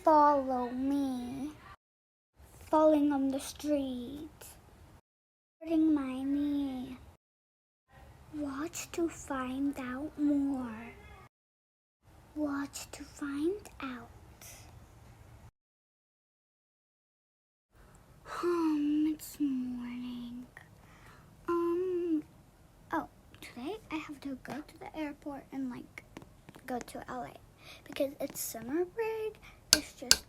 Follow me. Falling on the street. Hurting my knee. Watch to find out more. Watch to find out. It's morning. Oh, today I have to go to the airport and go to LA because it's summer break. Let's just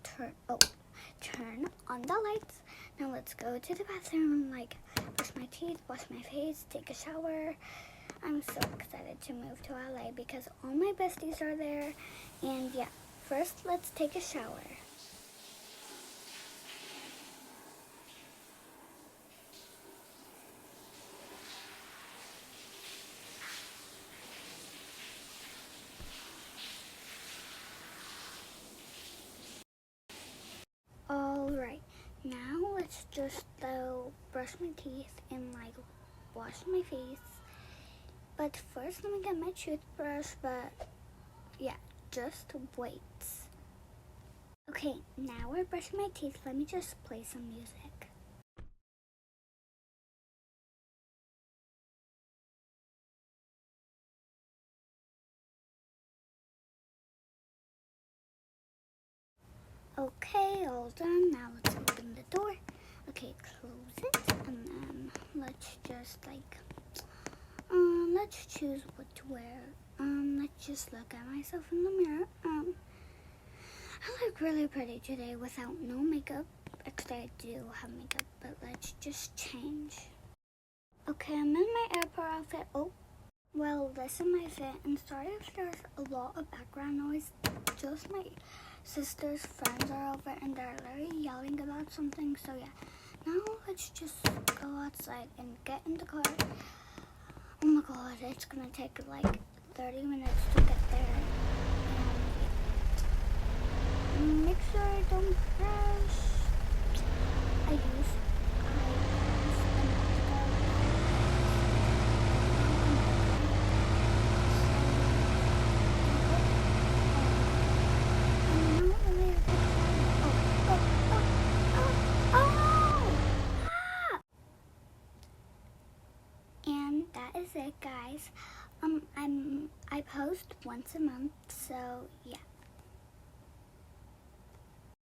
turn on the lights. Now let's go to the bathroom, brush my teeth, wash my face, take a shower. I'm so excited to move to LA because all my besties are there. And yeah, first let's take a shower. Alright, now let's just brush my teeth and wash my face. But first let me get my toothbrush, but yeah, just wait. Okay, now we're brushing my teeth. Let me just play some music. Okay, all done. Now let's open the door. Okay, close it, and then let's just let's choose what to wear. Let's just look at myself in the mirror. I look really pretty today without no makeup. Actually, I do have makeup, but let's just change. Okay, I'm in my airport outfit. Oh, well, this is my fit, and sorry if there's a lot of background noise. Just my sister's friends are over, and they're literally yelling about something, so yeah. Now let's just go outside and get in the car. Oh my god, it's gonna take 30 minutes to get there. And make sure I don't crash. I use And that is it, guys. I post once a month, so yeah.